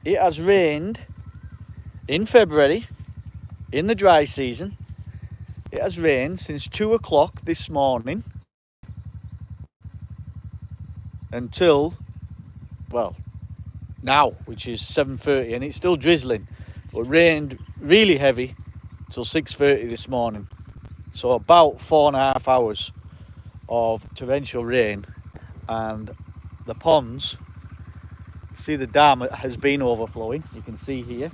it has rained in February, in the dry season. It has rained since 2 o'clock this morning until, well, now, which is 7:30, and it's still drizzling. But it rained really heavy till 6:30 this morning. So about 4.5 hours of torrential rain, and the ponds, see the dam has been overflowing. You can see here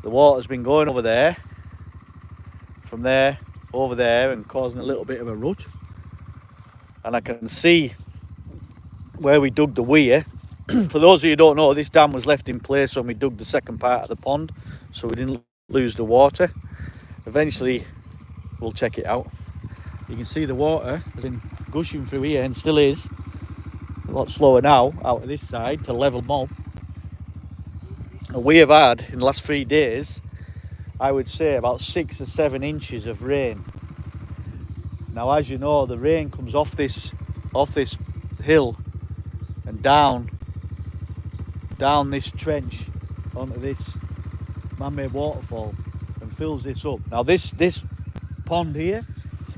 the water's been going over there, from there over there, and causing a little bit of a rut. And I can see where we dug the weir. For those of you who don't know, this dam was left in place when we dug the second part of the pond, so we didn't lose the water. Eventually we'll check it out. You can see the water has been gushing through here, and still is. A lot slower now out of this side to level mob. And we have had, in the last 3 days, I would say about 6 or 7 inches of rain. Now, as you know, the rain comes off this hill and down this trench onto this man-made waterfall and fills this up. Now this pond here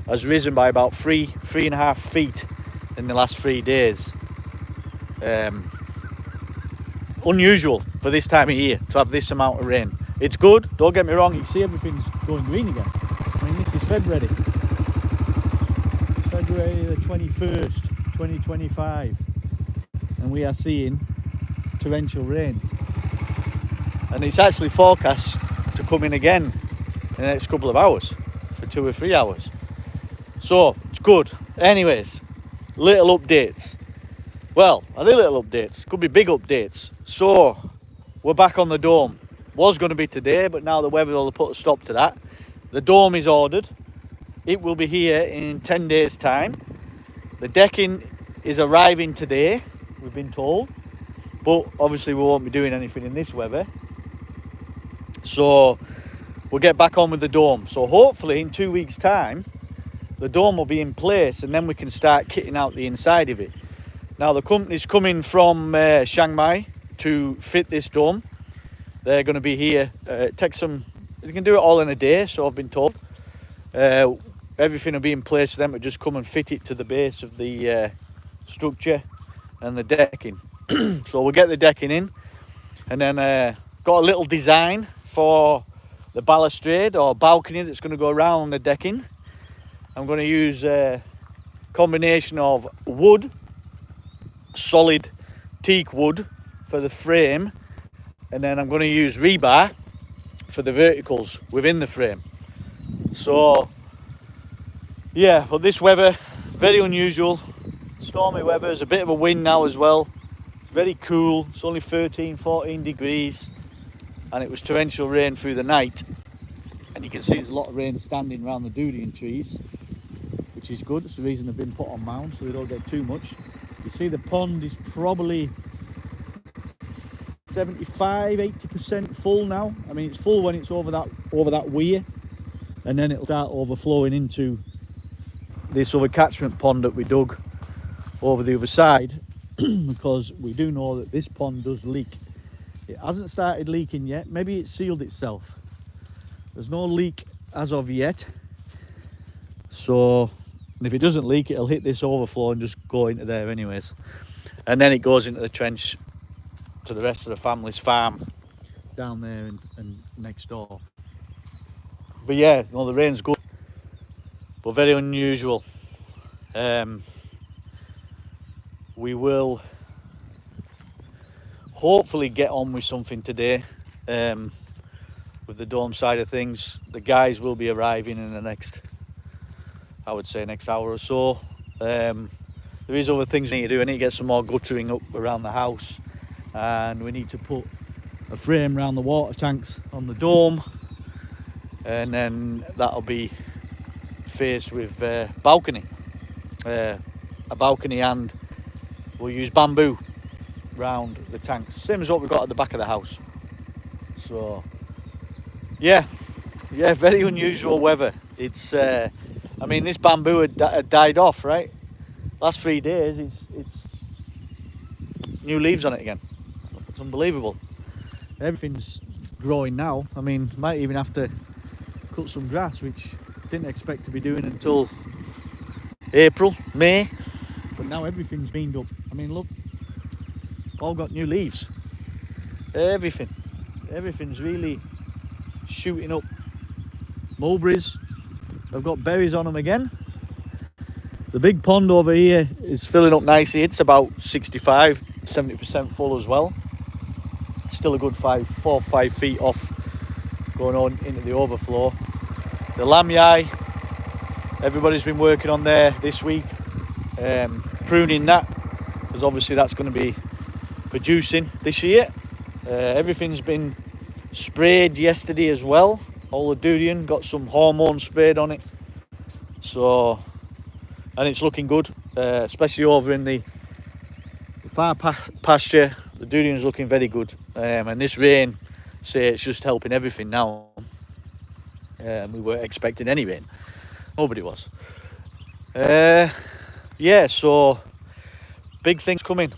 has risen by about 3.5 feet in the last 3 days. Unusual for this time of year to have this amount of rain. It's good, don't get me wrong, you see everything's going green again. I mean, this is February the 21st, 2025, and we are seeing torrential rains, and it's actually forecast to come in again in the next couple of hours for 2 or 3 hours, so it's good. Anyways, little updates. Well, are they little updates? Could be big updates. So we're back on the dome. Was going to be today, but now the weather will put a stop to that. The dome is ordered. It will be here in 10 days time. The decking is arriving today, we've been told, but obviously we won't be doing anything in this weather, so we'll get back on with the dome. So hopefully in 2 weeks time the dome will be in place, and then we can start kitting out the inside of it. Now the company's coming from Chiang Mai to fit this dome. They're going to be here. Takes them, they can do it all in a day, so I've been told. Everything will be in place for them to just come and fit it to the base of the structure and the decking. So we'll get the decking in, and then got a little design for the balustrade or balcony that's going to go around the decking. I'm going to use a combination of wood, solid teak wood for the frame, and then I'm going to use rebar for the verticals within the frame. So yeah, but this weather, very unusual, stormy weather. There's a bit of a wind now as well. It's very cool. It's only 13-14 degrees, and it was torrential rain through the night, and you can see there's a lot of rain standing around the durian trees, which is good. It's the reason they've been put on mound, so they don't get too much. You see the pond is probably 75-80% full now. I mean, it's full when it's over that weir, and then it'll start overflowing into this other catchment pond that we dug over the other side, because we do know that this pond does leak. It hasn't started leaking yet. Maybe it sealed itself. There's no leak as of yet. So if it doesn't leak, it'll hit this overflow and just go into there anyways. And then it goes into the trench to the rest of the family's farm down there and next door. But yeah, no, the rain's good, but very unusual. We will hopefully get on with something today with the dome side of things. The guys will be arriving in the next, I would say, next hour or so. There is other things we need to do. I need to get some more guttering up around the house, and we need to put a frame around the water tanks on the dome, and then that'll be faced with balcony, a balcony, and we'll use bamboo round the tanks, same as what we've got at the back of the house. So yeah, very unusual weather. It's I mean, this bamboo had died off, right? Last 3 days it's new leaves on it again. It's unbelievable. Everything's growing now. I mean, might even have to cut some grass, which I didn't expect to be doing until April, May. But now everything's beamed up. I mean, look, all got new leaves. Everything's really shooting up. Mulberries, I've got berries on them again. The big pond over here is filling up nicely. It's about 65-70% full as well. Still a good 4 or 5 feet off going on into the overflow. The lamyai, everybody's been working on there this week, pruning that, because obviously that's going to be producing this year. Everything's been sprayed yesterday as well. All the durian got some hormone sprayed on it, so, and it's looking good, especially over in the far pasture. The durian's looking very good, and this rain, say, it's just helping everything now. We weren't expecting any rain, nobody was. Yeah, so big things coming.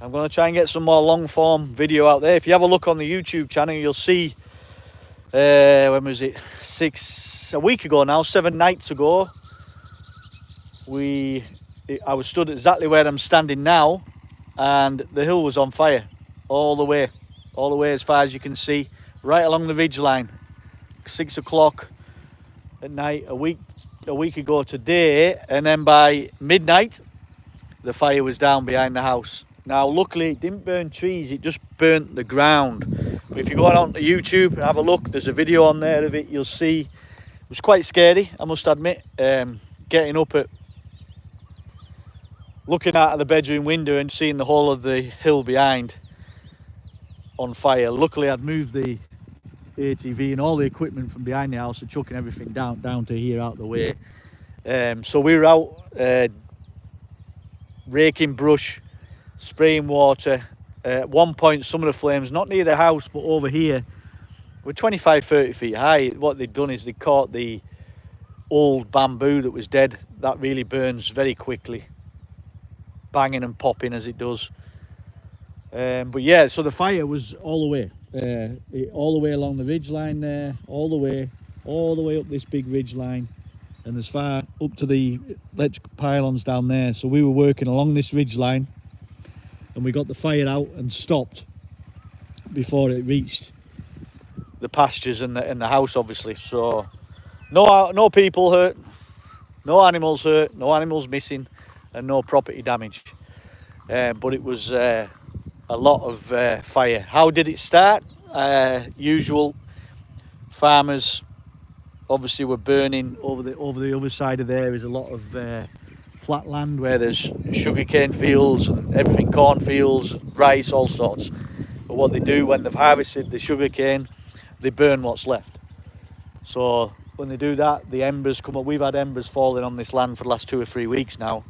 I'm going to try and get some more long form video out there. If you have a look on the YouTube channel, you'll see, when was it, a week ago now, 7 nights ago, I was stood exactly where I'm standing now, and the hill was on fire all the way as far as you can see, right along the ridge line. 6 o'clock at night a week ago today, and then by midnight the fire was down behind the house. Now luckily it didn't burn trees, it just burnt the ground. But if you go on to YouTube and have a look, there's a video on there of it. You'll see it was quite scary, I must admit, getting up at, looking out of the bedroom window and seeing the whole of the hill behind on fire. Luckily I'd moved the ATV and all the equipment from behind the house and chucking everything down to here out the way. So we were out raking brush, spraying water. At one point some of the flames, not near the house but over here, were 25-30 feet high. What they'd done is they caught the old bamboo that was dead. That really burns very quickly, banging and popping as it does. But yeah, so the fire was all the way along the ridge line there, all the way up this big ridge line, and as far up to the electric pylons down there. So we were working along this ridge line, and we got the fire out and stopped before it reached the pastures and the house, obviously. So no people hurt, no animals hurt, no animals missing, and no property damage. But it was a lot of fire. How did it start? Usual, farmers obviously were burning over the other side of there. Is a lot of flat land where there's sugarcane fields and everything, cornfields, rice, all sorts. But what they do when they've harvested the sugarcane, they burn what's left. So when they do that, the embers come up. We've had embers falling on this land for the last 2 or 3 weeks now,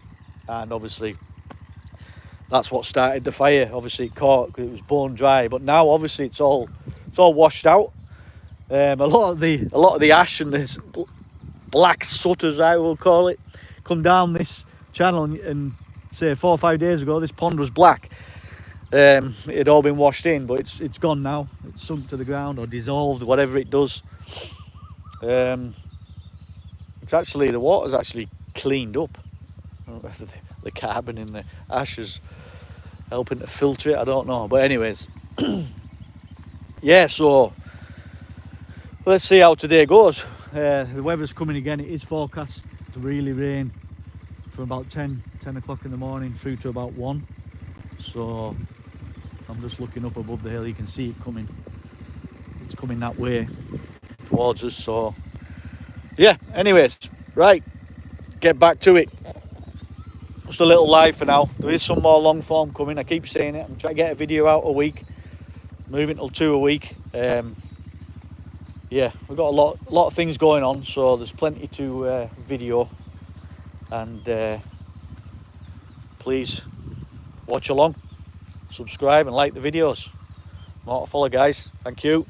and obviously that's what started the fire. Obviously it caught because it was bone dry, but now obviously it's all washed out. A lot of the ash and this black soot, as I will call it, come down this channel, and say 4 or 5 days ago this pond was black. It had all been washed in, but it's gone now. It's sunk to the ground or dissolved, whatever it does. It's actually, the water's actually cleaned up. I don't know if the carbon in the ash is helping to filter it, I don't know. But anyways, yeah, so let's see how today goes. The weather's coming again. It is forecast to really rain from about 10 o'clock in the morning through to about 1. So I'm just looking up above the hill. You can see it coming. It's coming that way towards us. So yeah, anyways, right, get back to it. Just a little live for now. There is some more long form coming. I keep saying it. I'm trying to get a video out a week, moving till 2 a week. Yeah, we've got a lot of things going on, so there's plenty to video, and please watch along, subscribe and like the videos. More to follow, guys. Thank you.